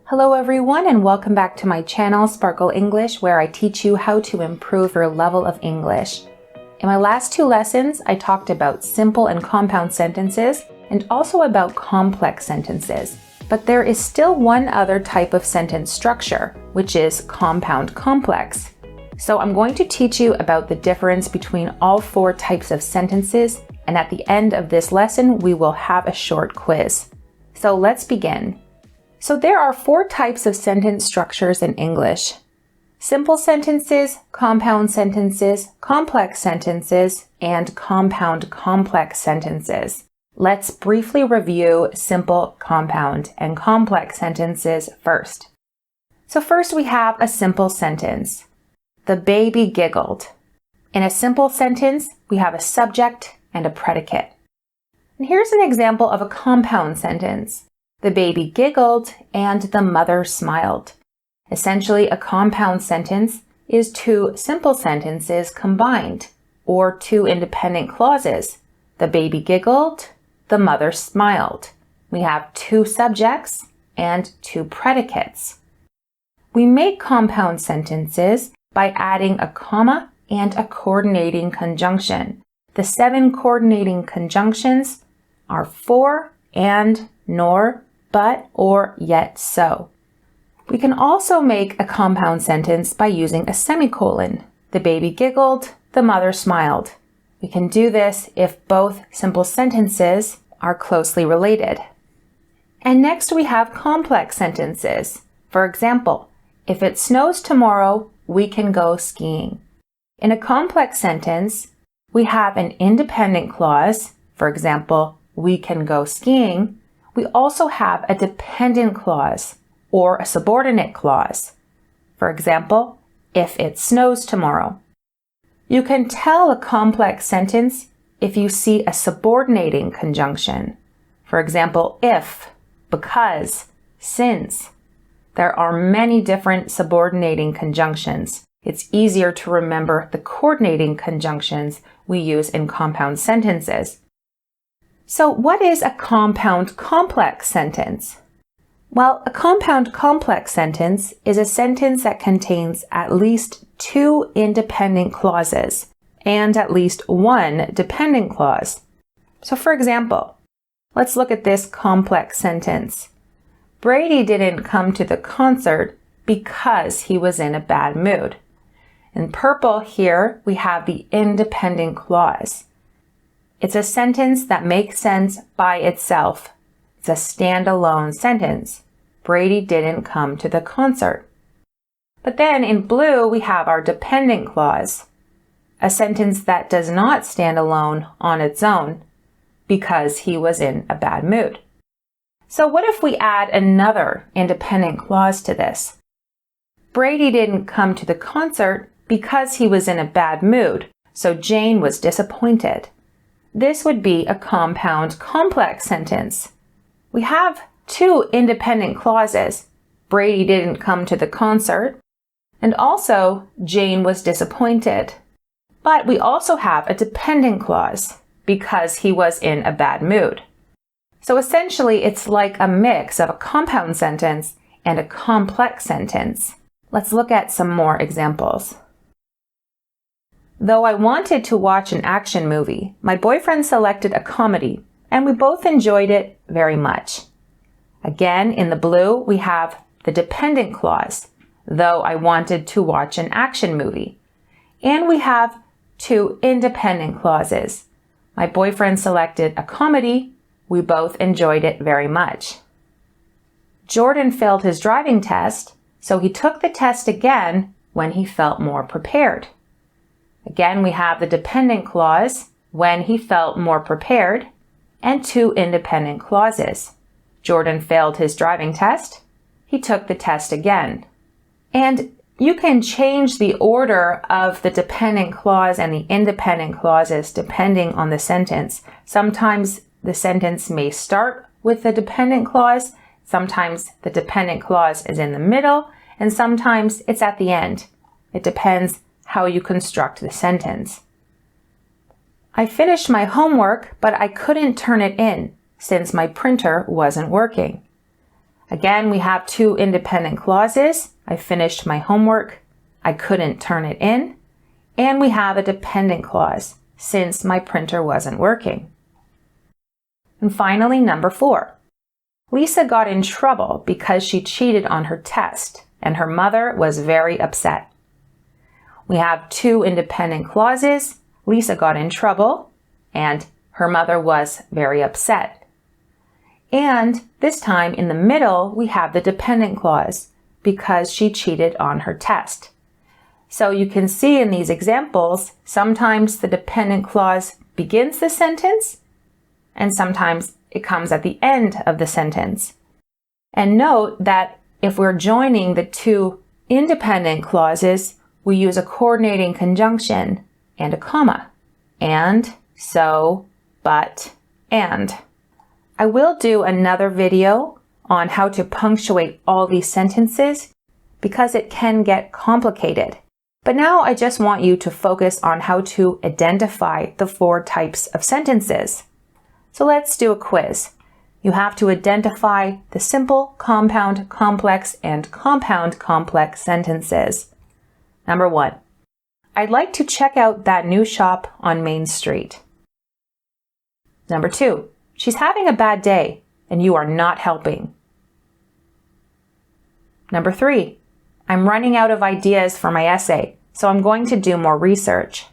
Hello everyone and welcome back to my channel Sparkle English, where I teach you how to improve your level of English. In my last two lessons, I talked about simple and compound sentences and also about complex sentences. But there is still one other type of sentence structure, which is compound complex. So I'm going to teach you about the difference between all four types of sentences, and at the end of this lesson, we will have a short quiz. So let's begin. So there are four types of sentence structures in English: simple sentences, compound sentences, complex sentences, and compound complex sentences. Let's briefly review simple, compound, and complex sentences first. So first we have a simple sentence. The baby giggled. In a simple sentence, we have a subject and a predicate. And here's an example of a compound sentence. The baby giggled and the mother smiled. Essentially, a compound sentence is two simple sentences combined, or two independent clauses. The baby giggled, the mother smiled. We have two subjects and two predicates. We make compound sentences by adding a comma and a coordinating conjunction. The 7 coordinating conjunctions are for, and, nor, but, or, yet, so. We can also make a compound sentence by using a semicolon. The baby giggled, the mother smiled. We can do this if both simple sentences are closely related. And next we have complex sentences. For example, if it snows tomorrow, we can go skiing. In a complex sentence, we have an independent clause. For example, we can go skiing. We also have a dependent clause or a subordinate clause. For example, if it snows tomorrow. You can tell a complex sentence if you see a subordinating conjunction. For example, if, because, since. There are many different subordinating conjunctions. It's easier to remember the coordinating conjunctions we use in compound sentences. So what is a compound complex sentence? Well, a compound complex sentence is a sentence that contains at least 2 independent clauses and at least 1 dependent clause. So for example, let's look at this complex sentence. Brady didn't come to the concert because he was in a bad mood. In purple here, we have the independent clause. It's a sentence that makes sense by itself. It's a standalone sentence. Brady didn't come to the concert. But then in blue, we have our dependent clause, a sentence that does not stand alone on its own because he was in a bad mood. So what if we add another independent clause to this? Brady didn't come to the concert because he was in a bad mood, so Jane was disappointed. This would be a compound complex sentence. We have 2 independent clauses. Brady didn't come to the concert, and also Jane was disappointed. But we also have a dependent clause because he was in a bad mood. So essentially, it's like a mix of a compound sentence and a complex sentence. Let's look at some more examples. Though I wanted to watch an action movie, my boyfriend selected a comedy, and we both enjoyed it very much. Again, in the blue, we have the dependent clause, though I wanted to watch an action movie. And we have 2 independent clauses. My boyfriend selected a comedy, we both enjoyed it very much. Jordan failed his driving test, so he took the test again when he felt more prepared. Again, we have the dependent clause, when he felt more prepared, and 2 independent clauses. Jordan failed his driving test. He took the test again. And you can change the order of the dependent clause and the independent clauses depending on the sentence. Sometimes the sentence may start with the dependent clause. Sometimes the dependent clause is in the middle, and sometimes it's at the end. It depends how you construct the sentence. I finished my homework, but I couldn't turn it in since my printer wasn't working. Again, we have two independent clauses. I finished my homework. I couldn't turn it in. And we have a dependent clause, since my printer wasn't working. And finally, number 4. Lisa got in trouble because she cheated on her test, and her mother was very upset. We have two independent clauses. Lisa got in trouble, and her mother was very upset. And this time in the middle, we have the dependent clause because she cheated on her test. So you can see in these examples, sometimes the dependent clause begins the sentence, and sometimes it comes at the end of the sentence. And note that if we're joining the two independent clauses, we use a coordinating conjunction and a comma. And, so, but, and. I will do another video on how to punctuate all these sentences because it can get complicated. But now I just want you to focus on how to identify the 4 types of sentences. So let's do a quiz. You have to identify the simple, compound, complex, and compound complex sentences. Number 1. I'd like to check out that new shop on Main Street. Number 2. She's having a bad day, and you are not helping. Number 3. I'm running out of ideas for my essay, so I'm going to do more research.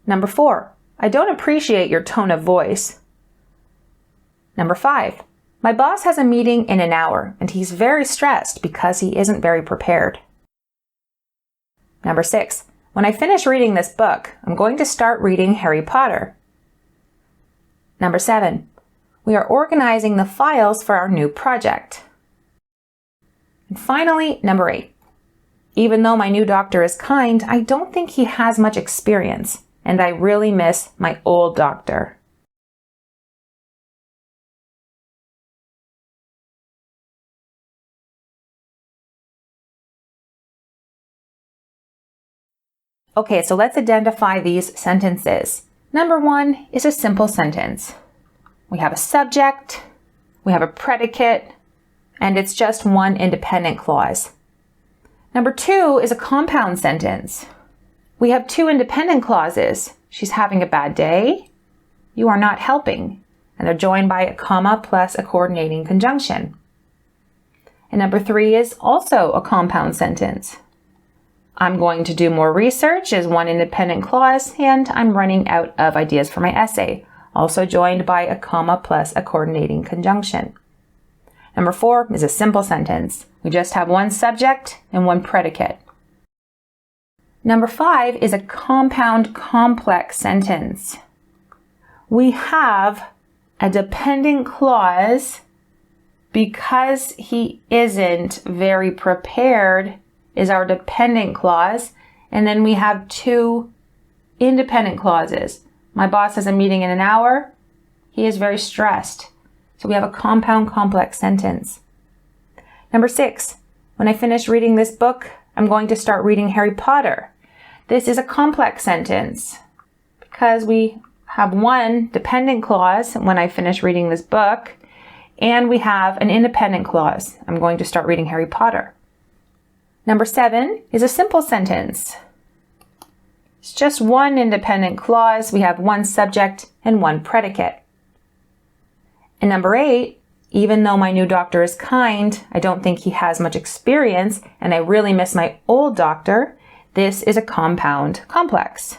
Number 4. I don't appreciate your tone of voice. Number 5. My boss has a meeting in an hour, and he's very stressed because he isn't very prepared. Number 6. When I finish reading this book, I'm going to start reading Harry Potter. Number 7. We are organizing the files for our new project. And finally, number 8. Even though my new doctor is kind, I don't think he has much experience, and I really miss my old doctor. Okay, so let's identify these sentences. Number 1 is a simple sentence. We have a subject, we have a predicate, and it's just one independent clause. Number 2 is a compound sentence. We have 2 independent clauses. She's having a bad day, you are not helping, and they're joined by a comma plus a coordinating conjunction. And number 3 is also a compound sentence. I'm going to do more research is one independent clause, and I'm running out of ideas for my essay, also joined by a comma plus a coordinating conjunction. Number 4 is a simple sentence. We just have one subject and one predicate. Number 5 is a compound complex sentence. We have a dependent clause because he isn't very prepared is our dependent clause, and then we have 2 independent clauses. My boss has a meeting in an hour. He is very stressed. So we have a compound complex sentence. Number 6, when I finish reading this book, I'm going to start reading Harry Potter. This is a complex sentence because we have one dependent clause when I finish reading this book, and we have an independent clause. I'm going to start reading Harry Potter. Number 7 is a simple sentence. It's just one independent clause. We have one subject and one predicate. And number 8, even though my new doctor is kind, I don't think he has much experience, and I really miss my old doctor. This is a compound complex.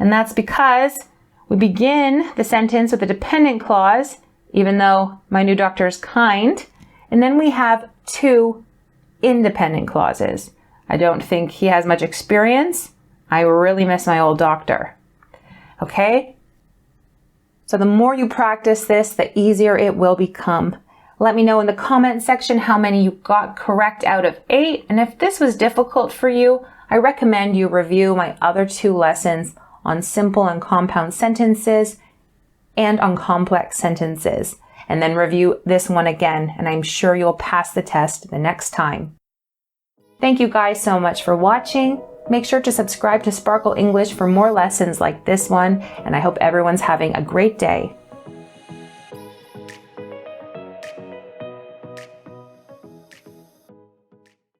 And that's because we begin the sentence with a dependent clause, even though my new doctor is kind, and then we have 2 independent clauses. I don't think he has much experience. I really miss my old doctor. Okay? So the more you practice this, the easier it will become. Let me know in the comment section how many you got correct out of 8. And if this was difficult for you, I recommend you review my other 2 lessons on simple and compound sentences and on complex sentences. And then review this one again, and I'm sure you'll pass the test the next time. Thank you guys so much for watching. Make sure to subscribe to Sparkle English for more lessons like this one, and I hope everyone's having a great day.